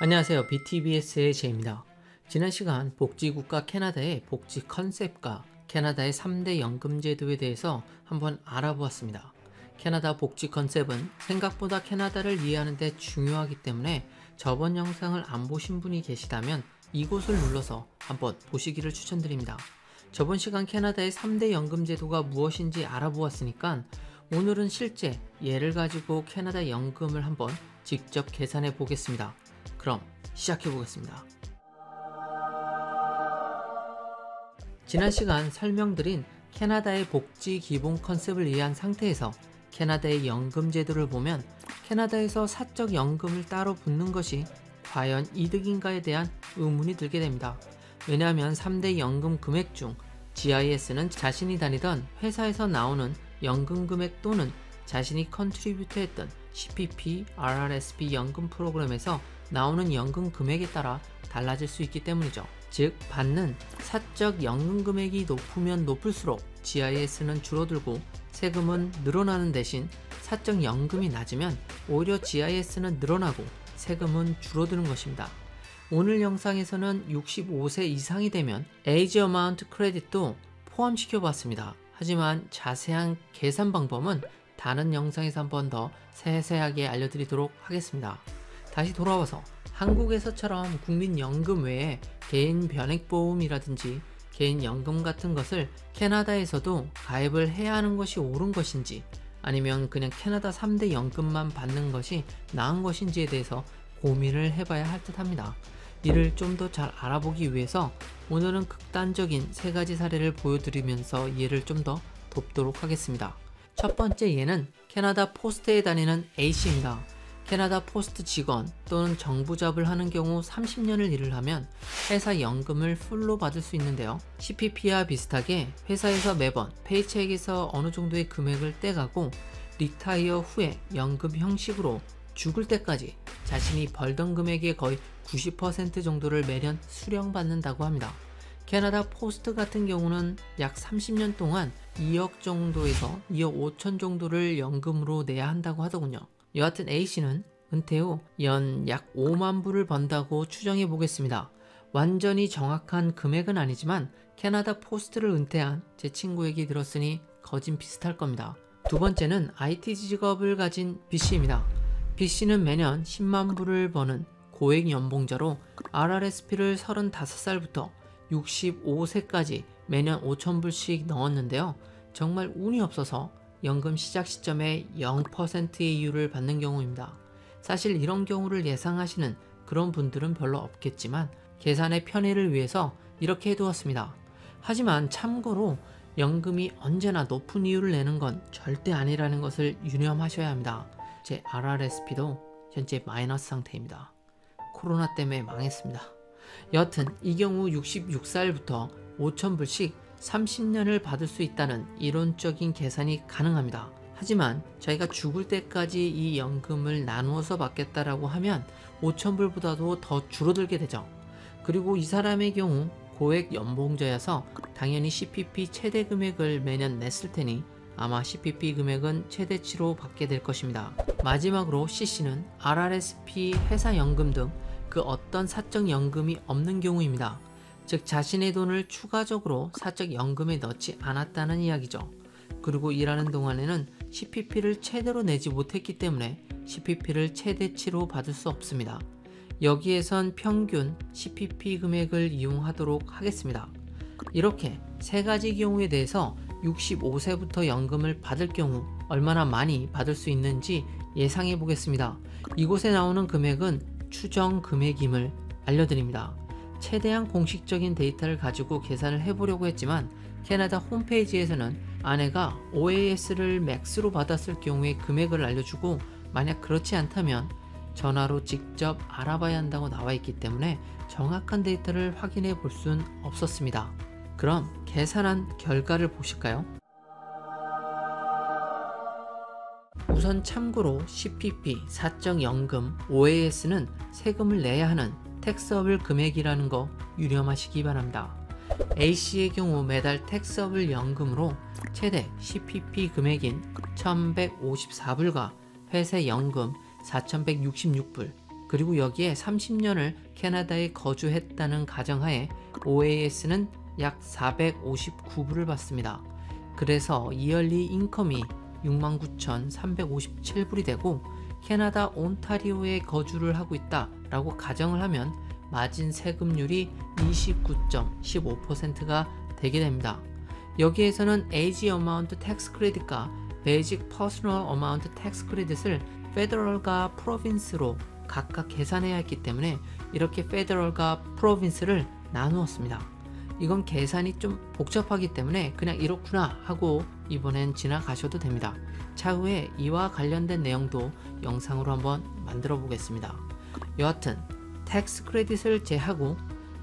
안녕하세요. BTBS의 제입니다. 지난 시간 복지국가 캐나다의 복지 컨셉과 캐나다의 3대 연금 제도에 대해서 한번 알아보았습니다. 캐나다 복지 컨셉은 생각보다 캐나다를 이해하는 데 중요하기 때문에 저번 영상을 안 보신 분이 계시다면 이곳을 눌러서 한번 보시기를 추천드립니다. 저번 시간 캐나다의 3대 연금 제도가 무엇인지 알아보았으니까 오늘은 실제 예를 가지고 캐나다 연금을 한번 직접 계산해 보겠습니다. 그럼 시작해 보겠습니다. 지난 시간 설명드린 캐나다의 복지 기본 컨셉을 이해한 상태에서 캐나다의 연금 제도를 보면 캐나다에서 사적 연금을 따로 붓는 것이 과연 이득인가에 대한 의문이 들게 됩니다. 왜냐하면 3대 연금 금액 중 GIS는 자신이 다니던 회사에서 나오는 연금 금액 또는 자신이 컨트리뷰트 했던 CPP, RRSP 연금 프로그램에서 나오는 연금 금액에 따라 달라질 수 있기 때문이죠. 즉, 받는 사적 연금 금액이 높으면 높을수록 GIS는 줄어들고 세금은 늘어나는 대신 사적 연금이 낮으면 오히려 GIS는 늘어나고 세금은 줄어드는 것입니다. 오늘 영상에서는 65세 이상이 되면 Age Amount Credit도 포함시켜 봤습니다. 하지만 자세한 계산 방법은 다른 영상에서 한 번 더 세세하게 알려드리도록 하겠습니다. 다시 돌아와서 한국에서처럼 국민연금 외에 개인 변액보험이라든지 개인연금 같은 것을 캐나다에서도 가입을 해야 하는 것이 옳은 것인지 아니면 그냥 캐나다 3대 연금만 받는 것이 나은 것인지에 대해서 고민을 해봐야 할 듯 합니다. 이를 좀 더 잘 알아보기 위해서 오늘은 극단적인 3가지 사례를 보여드리면서 이해를 좀 더 돕도록 하겠습니다. 첫 번째 예는 캐나다 포스트에 다니는 A씨입니다. 캐나다 포스트 직원 또는 정부 잡을 하는 경우 30년을 일을 하면 회사 연금을 풀로 받을 수 있는데요. CPP와 비슷하게 회사에서 매번 페이첵에서 어느 정도의 금액을 떼가고 리타이어 후에 연금 형식으로 죽을 때까지 자신이 벌던 금액의 거의 90% 정도를 매년 수령받는다고 합니다. 캐나다 포스트 같은 경우는 약 30년 동안 2억 정도에서 2억 5천 정도를 연금으로 내야 한다고 하더군요. 여하튼 A씨는 은퇴 후 연 약 5만 불을 번다고 추정해 보겠습니다. 완전히 정확한 금액은 아니지만 캐나다 포스트를 은퇴한 제 친구에게 들었으니 거진 비슷할 겁니다. 두 번째는 IT 직업을 가진 B씨입니다. B씨는 매년 10만 불을 버는 고액 연봉자로 RRSP를 35살부터 65세까지 매년 5천 불씩 넣었는데요. 정말 운이 없어서 연금 시작 시점에 0%의 이율을 받는 경우입니다. 사실 이런 경우를 예상하시는 그런 분들은 별로 없겠지만 계산의 편의를 위해서 이렇게 해두었습니다. 하지만 참고로 연금이 언제나 높은 이율을 내는 건 절대 아니라는 것을 유념하셔야 합니다. 제 RRSP도 현재 마이너스 상태입니다. 코로나 때문에 망했습니다. 여하튼 이 경우 66살부터 5,000불씩 30년을 받을 수 있다는 이론적인 계산이 가능합니다. 하지만 저희가 죽을 때까지 이 연금을 나누어서 받겠다라고 하면 5,000불보다도 더 줄어들게 되죠. 그리고 이 사람의 경우 고액 연봉자여서 당연히 CPP 최대 금액을 매년 냈을 테니 아마 CPP 금액은 최대치로 받게 될 것입니다. 마지막으로 C씨는 RRSP, 회사연금 등 그 어떤 사적 연금이 없는 경우입니다. 즉 자신의 돈을 추가적으로 사적 연금에 넣지 않았다는 이야기죠. 그리고 일하는 동안에는 CPP를 최대로 내지 못했기 때문에 CPP를 최대치로 받을 수 없습니다. 여기에선 평균 CPP 금액을 이용하도록 하겠습니다. 이렇게 3가지 경우에 대해서 65세부터 연금을 받을 경우 얼마나 많이 받을 수 있는지 예상해 보겠습니다. 이곳에 나오는 금액은 추정 금액임을 알려드립니다. 최대한 공식적인 데이터를 가지고 계산을 해보려고 했지만 캐나다 홈페이지에서는 아내가 OAS를 맥스로 받았을 경우의 금액을 알려주고 만약 그렇지 않다면 전화로 직접 알아봐야 한다고 나와 있기 때문에 정확한 데이터를 확인해 볼 순 없었습니다. 그럼 계산한 결과를 보실까요? 우선 참고로 CPP, 사적연금, OAS는 세금을 내야 하는 텍서블 금액이라는 거 유념하시기 바랍니다. A씨의 경우 매달 택서블 연금으로 최대 CPP 금액인 1154불과 회사 연금 4166불, 그리고 여기에 30년을 캐나다에 거주했다는 가정하에 OAS는 약 459불을 받습니다. 그래서 이얼리 인컴이 69,357불이 되고 캐나다 온타리오에 거주를 하고 있다 라고 가정을 하면 마진 세금률이 29.15%가 되게 됩니다. 여기에서는 Age Amount Tax Credit과 Basic Personal Amount Tax Credit을 페더럴과 프로빈스로 각각 계산해야 했기 때문에 이렇게 페더럴과 프로빈스를 나누었습니다. 이건 계산이 좀 복잡하기 때문에 그냥 이렇구나 하고 이번엔 지나가셔도 됩니다. 차후에 이와 관련된 내용도 영상으로 한번 만들어 보겠습니다. 여하튼 텍스 크레딧을 제하고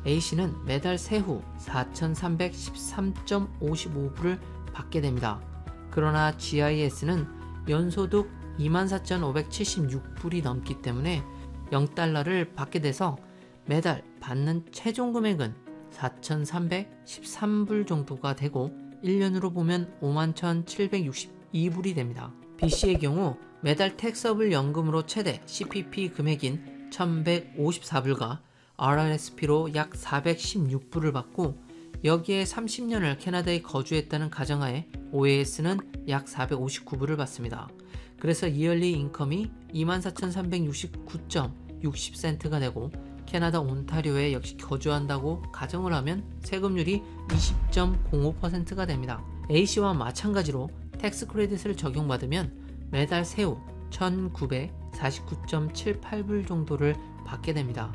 A씨는 매달 세후 4,313.55불을 받게 됩니다. 그러나 GIS는 연소득 24,576불이 넘기 때문에 0달러를 받게 돼서 매달 받는 최종 금액은 4,313불 정도가 되고 1년으로 보면 51,762불이 됩니다. B씨의 경우 매달 택서블 연금으로 최대 CPP 금액인 1,154불과 RRSP로 약 416불을 받고 여기에 30년을 캐나다에 거주했다는 가정하에 OAS는 약 459불을 받습니다. 그래서 이얼리 인컴이 24,369.60센트가 되고 캐나다 온타리오에 역시 거주한다고 가정을 하면 세금률이 20.05%가 됩니다. A씨와 마찬가지로 텍스 크레딧을 적용받으면 매달 세후 1,949.78불 정도를 받게 됩니다.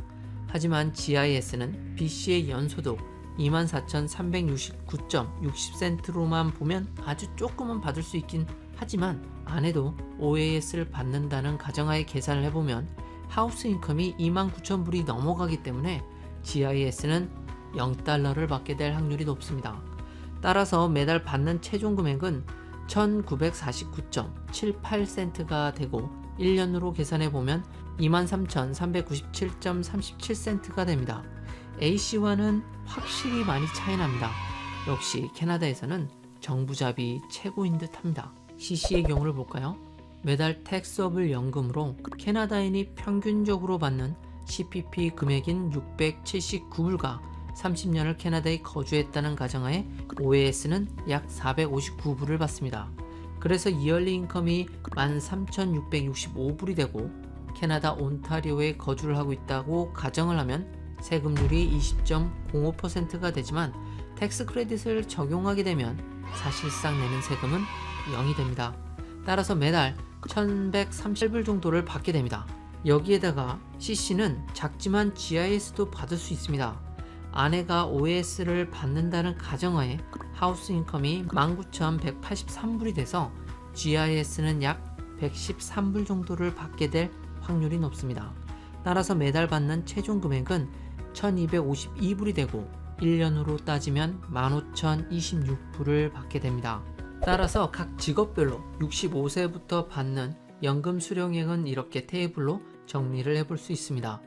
하지만 GIS는 B씨의 연소득 24,369.60센트로만 보면 아주 조금은 받을 수 있긴 하지만 안 해도 OAS를 받는다는 가정하에 계산을 해보면 하우스 인컴이 29,000불이 넘어가기 때문에 GIS는 0달러를 받게 될 확률이 높습니다. 따라서 매달 받는 최종 금액은 1,949.78센트가 되고 1년으로 계산해보면 23,397.37센트가 됩니다. A씨와는 확실히 많이 차이납니다. 역시 캐나다에서는 정부잡이 최고인 듯 합니다. C씨의 경우를 볼까요? 매달 텍서블 연금으로 캐나다인이 평균적으로 받는 CPP 금액인 679불과 30년을 캐나다에 거주했다는 가정하에 OAS는 약 459불을 받습니다. 그래서 이얼리 인컴이 13,665불이 되고 캐나다 온타리오에 거주를 하고 있다고 가정을 하면 세금률이 20.05%가 되지만 텍스 크레딧을 적용하게 되면 사실상 내는 세금은 0이 됩니다. 따라서 매달 1,137불 정도를 받게 됩니다. 여기에다가 C씨는 작지만 GIS도 받을 수 있습니다. 아내가 OAS를 받는다는 가정하에 하우스 인컴이 19,183불이 돼서 GIS는 약 113불 정도를 받게 될 확률이 높습니다. 따라서 매달 받는 최종 금액은 1,252불이 되고 1년으로 따지면 15,026불을 받게 됩니다. 따라서 각 직업별로 65세부터 받는 연금 수령액은 이렇게 테이블로 정리를 해볼 수 있습니다.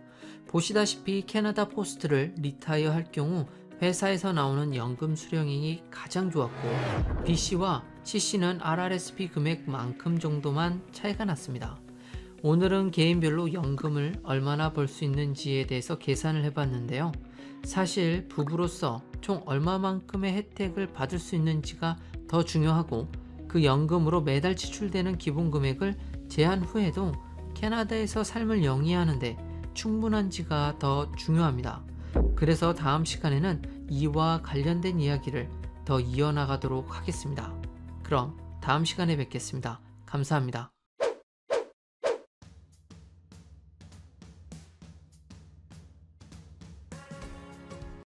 보시다시피 캐나다 포스트를 리타이어 할 경우 회사에서 나오는 연금 수령액이 가장 좋았고 B씨와 C씨는 RRSP 금액만큼 정도만 차이가 났습니다. 오늘은 개인별로 연금을 얼마나 벌 수 있는지에 대해서 계산을 해봤는데요. 사실 부부로서 총 얼마만큼의 혜택을 받을 수 있는지가 더 중요하고 그 연금으로 매달 지출되는 기본 금액을 제한 후에도 캐나다에서 삶을 영위하는데 충분한지가 더 중요합니다. 그래서 다음 시간에는 이와 관련된 이야기를 더 이어나가도록 하겠습니다. 그럼 다음 시간에 뵙겠습니다. 감사합니다.